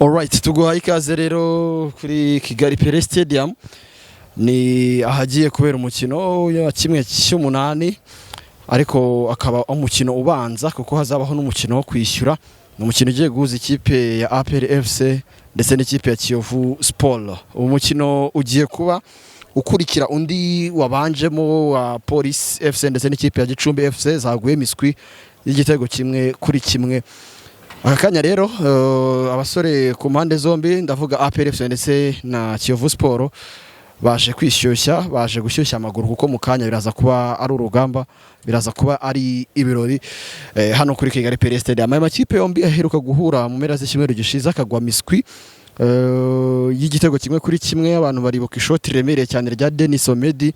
Alright, tuguhaye ikaze rero kuri Kigali Pele Stadium. Ni ahagiye kubera umukino wa kimwe cy'umunani, ariko akaba umukino ubanza kuko hazabaho n'umukino wo kwishyura. Ni umukino ugiye guhuza ikipe ya APR FC ndetse n'ikipe ya Kiyovu Sport. Umukino ugiye kuba ukurikira undi wabanjemo wa Police FC ndetse n'ikipe ya Gicumbi FC zaguye miswi y'igitego kimwe kuri kimwe. Akanya rero abasore ku mpande zombi, ndavuga APR FC ndetse na Kiyovu Sport, baje kwishyushya, baje gushyushya amaguru kuko mu kanya biraza kuba ari urugamba, biraza kuba ari ibirori hano kuri Kigali Pele Stadium. Aya makipe yombi aheruka guhura mu mpera z'icyumweru gishize akagwa miswi y'igitego kimwe kuri kimwe. Abantu baribuka ishoti remereye cyane rya Denis Omedi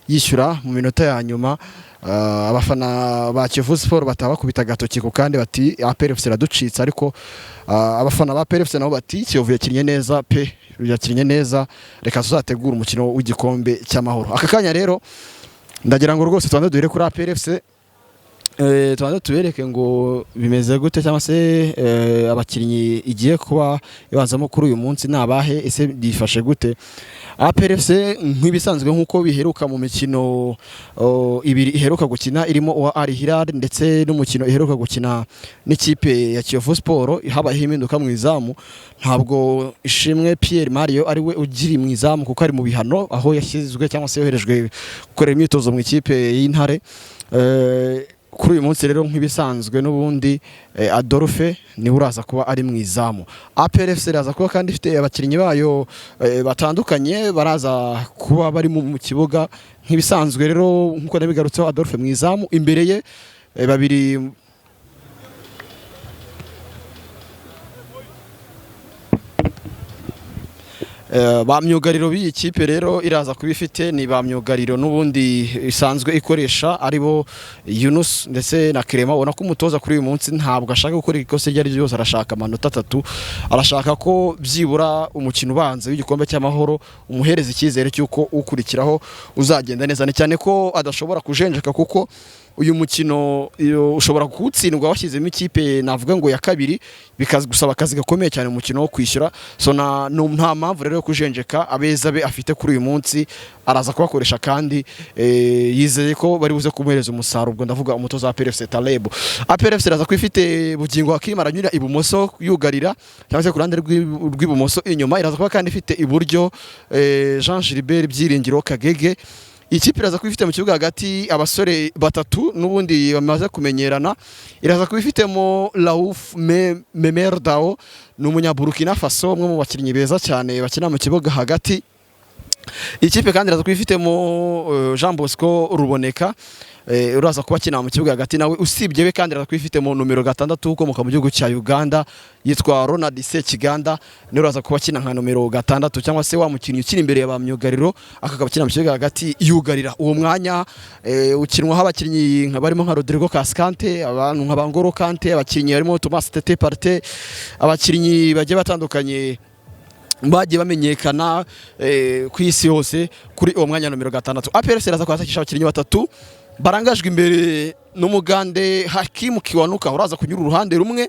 yishyura mu minota ya nyuma. Abafana ba Kiyovu Sport batabakubita gatoki ku kandi bati APR FC raducitse, ariko abafana ba APR FC nabo bati Kiyovu yakinnye neza pe, yakinnye neza, reka tuzategura umukino w'igikombe cy'amahoro. Aka kanya rero ndagira ngo rwose tubanze duhere kuri APR FC, tubanze tubereke ngo bimeze gute, cyangwa se abakinnyi igiye kuba ibanzamo kuri uyu munsi nabahe, ese bifashe gute. APR FC nk'ibisanzwe nk'uko biheruka mu mikino ibiri iheruka gukina, irimo uwa Al Hilal ndetse n'umukino iheruka gukina n'ikipe ya Kiyovu Sport, habayeho impinduka mu izamu. Ntabwo Ishimwe Pierre Mario ari we ugiri mu izamu kuko ari mu bihano, aho yashyizwe cyangwa se yoherejwe gukorera imyitozo mu ikipe y'Intare. Kuri uyu munsi rero nk'ibisanzwe n'ubundi Adolphe niwe uraza kuba ari mu izamu. APR FC iraza kuba kandi ifite abakinnyi bayo batandukanye baraza kuba bari mu kibuga nk'ibisanzwe. Rero nkuko nabigarutseho, Adolphe mu izamu, imbere ye babiri ba myugariro b'iyi kipe rero iraza kuba ifite ni ba myugariro n'ubundi isanzwe ikoresha, aribo Yunus ndetse na Clement. Ubona ko umutoza kuri uyu munsi ntabwo ashaka gukora ikosa iryo ari ryo ryose, arashaka amanota 3, arashaka ko byibura umukino ubanza w'igikombe cy'amahoro umuhereza icyizere cy'uko ukurikiraho uzagenda neza, cyane ko adashobora kujenjeka kuko uyu mukino ushobora kuwutsindwa washyizemo ikipe navuga ngo ya kabiri, bikagusaba akazi gakomeye cyane umukino wo kwishyura. So nta mpamvu rero yo kujenjeka. Abeza be afite kuri uyu munsi araza kubakoresha, kandi yizeye ko bari buze kumuhereza umusaruro. Ubwo ndavuga umutoza wa APR FC Taleb. APR FC iraza ko ifite Bugingo Hakim aranyura ibumoso yugarira, cyangwa se ku ruhande rw'ibumoso inyuma. Iraza kuba kandi ifite iburyo Jean Gilbert Byiringiro Kagege. Ikipe iraza kuba ifite mu kibuga hagati abasore batatu n'ubundi bamaze kumenyerana. Iraza kuba ifitemo Raouf Memerdao, ni umunyaburukina Faso, umwe mu bakinnyi beza cyane bakina mu kibuga hagati. Ikipe kandi iraza kuba ifitemo Jean Bosco Ruboneka, uraza kuba akina mu kibuga hagati nawe. Usibye we kandi iraza kuba ifitemo numero 6 ukomoka mu gihugu cya Uganda yitwa Ronald Sekiganda, ni uraza kuba akina nka numero 6, cyangwa se wa mukinnyi ukina imbere ya ba myugariro akakaba akina mu kibuga hagati yugarira. Uwo mwanya ukinwaho abakinnyi barimo nka Rodrigo Cascante, abantu nka Bangoro Kante, abakinnyi barimo Thomas Tete Partey, abakinnyi bagiye batandukanye bagiye bamenyekana ku isi hose kuri uwo mwanya numero 6. APR FC iraza kwakisha abakinnyi 3 barangajwe imbere n'umugande Hakim Kiwanuka, uraza kunyura uruhande rumwe.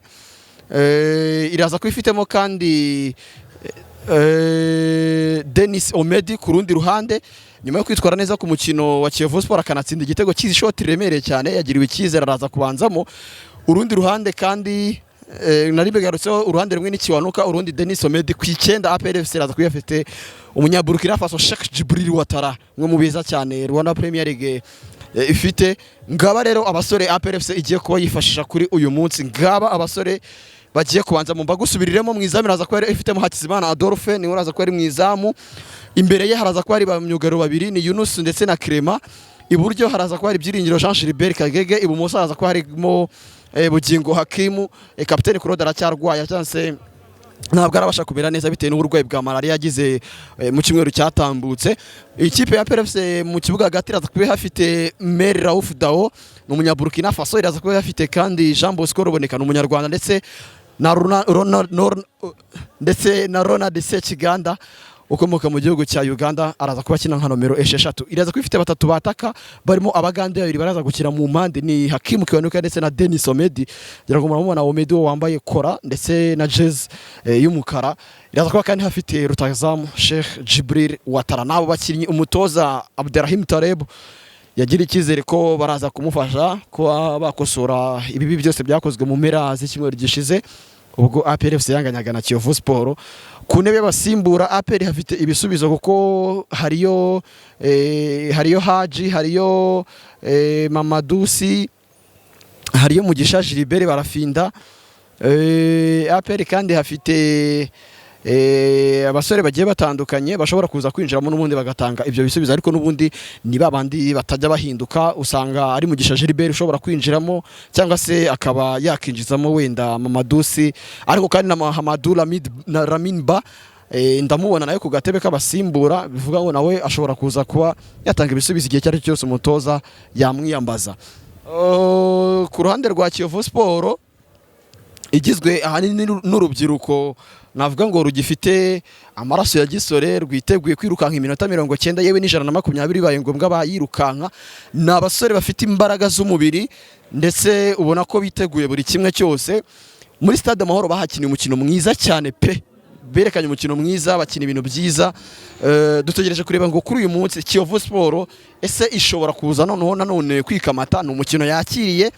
Iraza kwifitemo kandi Denis Omedi ku rundi ruhande, nyuma yo kwitwara neza ku mukino wa Kiyovu Sport akanatsinda igitego cy'ishoti remereye cyane, yagiriwe icyizere araza kubanzamo. Urundi ruhande kandi nari begarutseho, uruhande rumwe ni Kiwanuka, urundi Denis Omedi. Ku 9 APR FC iraza kuba ifite umunyaburukina Faso Sheikh Djibril Ouattara, umwe mu beza cyane Rwanda Premier League ifite. Ngaba rero abasore APR FC igiye kuba yifashisha kuri uyu munsi. Ngaba abasore bagiye kubanza mu mbagusubiriremo. Mu izamu iraza kuba ifitemo Hakizimana Adolphe, ni uraza kuba ari mu izamu. Imbere ye haraza kuba ari ba myugariro babiri, ni Yunus ndetse na Clement. Iburyo haraza kuba ari Byiringiro Jean Gilbert Kagege. Ibumoso haraza kuba harimo Bugingo Hakim. Kapiteni Claude aracyarwaye, cyangwa se ntabwo arabasha kumera neza bitewe n'uburwayi bwa malaria yagize mu cyumweru cyatambutse. Ikipe ya APR FC mu kibuga hagati iraza kuba hafite Mer Raouf Dao, ni umunyaburukina Faso. Iraza kuba hafite kandi Jean Bosco Ruboneka, ni umunyarwanda, ndetse na Ronald Sekiganda. ukomoka mu gihugu cya Uganda araza kuba akina nka nomero 6. Iraza kuba ifite batatu bataka barimo abagande babiri baraza gukina mu mpande ni Hakim Kiwanuka ndetse na Denis Omedi. Gira ngo muramubona Omedi wambaye kora ndetse na jezi y'umukara. Iraza kuba kandi hafite rutazamu Sheikh Jibril Watara, nabo bakinnyi umutoza Abderrahim Taleb yagira icyizere ko baraza kumufasha kuba bakosora ibibi byose byakozwe mu mpera z'icyumweru gishize ubwo APR FC yanganyaga na Kiyovu Sport. Ku ntebe y'abasimbura APR hafite ibisubizo kuko hariyo Haji, hariyo Mamadusi, hariyo Mugisha Gilbert barafinda. APR kandi hafite abasore bagiye batandukanye bashobora kuza kwinjiramo n'ubundi bagatanga ibyo bisubizo, ariko n'ubundi ni babandi batajya bahinduka. Usanga ari Mugisha Gilbert ushobora kwinjiramo cyangwa se akaba yakinjizamo wenda Mamadusi, ariko kandi na Mahamadou Ramin Ba ndamubona nawe ku gatebe k'abasimbura, bivuga ngo nawe ashobora kuza kuba yatanga ibisubizo igihe cyari cyose umutoza yamwiyambaza. Ku ruhande rwa Kiyovu Sport igizwe ahanini n'urubyiruko, navuga ngo rugifite amaraso ya gisore, rwiteguye kwirukanka iminota 90 yewe n'120 bibaye ngombwa bayirukanka. Ni abasore bafite imbaraga z'umubiri ndetse ubona ko biteguye buri kimwe cyose. Muri Stade Amahoro bahakiniye umukino mwiza cyane pe, berekanye umukino mwiza, bakina ibintu byiza. Dutegereje kureba ngo kuri uyu munsi Kiyovu Sport ese ishobora kuza none kwikamata. Ni umukino yakiriye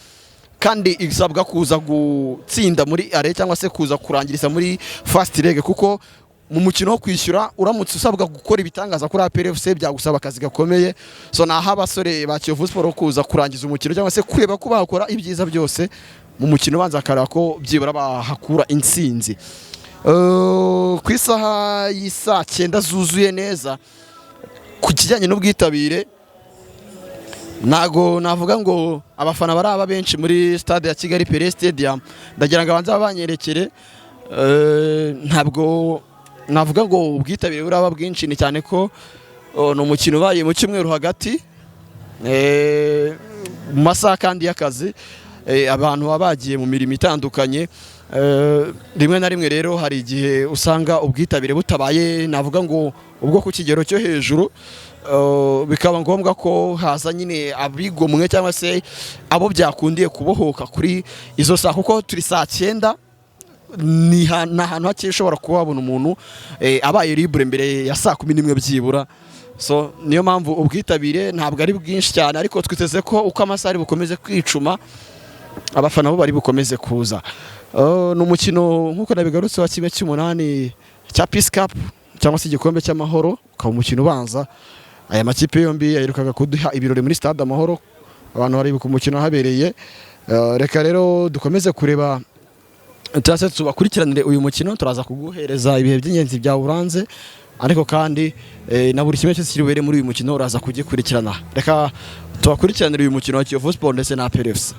kandi isabwa kuza gutsinda muri are cyangwa se kuza kurangiriza muri fast leg, kuko mu mukino wo kwishyura uramutse usabwa gukora ibitangaza kuri APR FC byagusaba akazi gakomeye. So naha abasore ba Kiyovu Sport kuza kurangiza umukino cyangwa se kureba ko bakora ibyiza byose mu mukino banza karaba ko byibura bahakura intsinzi. Ku isaha y'isa 9 zuzuye neza ku kijyanye n'ubwitabire, nago navuga ngo abafana baraba benshi muri stade ya Kigali Pele Stadium. Ndagira ngo abanza banyerekere, ntabwo navuga ngo ubwitabire buraba bwinshi ni cyane ko no mukino baye mu cyumweru hagati mu masaha kandi y'akazi, abantu babagiye mu mirimo itandukanye. Rimwe na rimwe rero hari igihe usanga ubwitabire butabaye navuga ngo ubwo ku kigero cyo hejuru, bikaba ngombwa ko haza nyine abigomwe cyangwa se abo byakundiye kubohoka kuri izo saa, kuko turi saa 9 ni ahantu hake ushobora kubabona umuntu abaye libre mbere ya saa 11 byibura. So niyo mpamvu ubwitabire ntabwo ari bwinshi cyane, ariko twiteze ko uko amasaha ari bukomeze kwicuma abafana bo bari bukomeze kuza. Ni umukino nk'uko nabigarutse wa kimwe cy'umunani cya Peace Cup cyangwa se igikombe cy'amahoro, ukaba umukino ubanza. Aya makipe yombi yayirukaga kuduha ibirori muri Stade Amahoro, abantu bari ku mukino habereye. Reka rero dukomeze kureba turase tubakurikiranire uyu mukino, turaza kuguhereza ibihe by'ingenzi bya uranze, ariko kandi na buri kimwe cyose kiribere muri uyu mukino uraza kugikurikirana. Reka tubakurikiranire uyu mukino wa Kiyovu Sport ndetse na APR FC.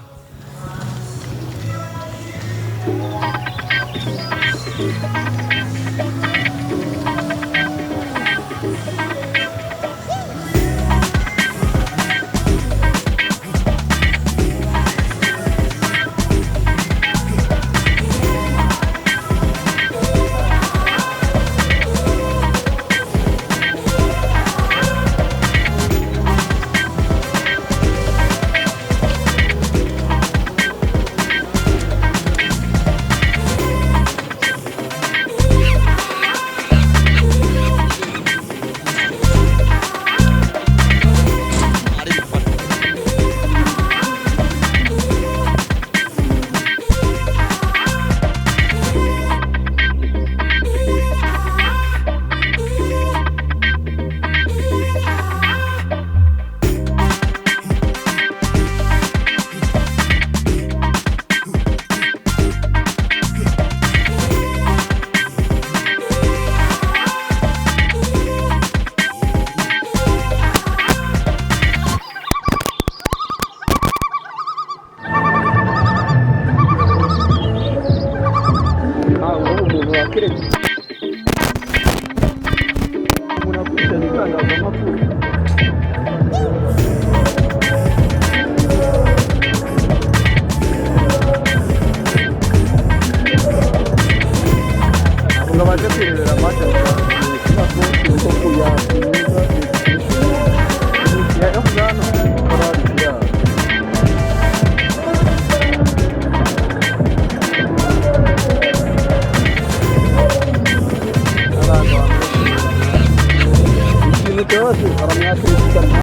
Baje kwirera match biryoshye, baramwakira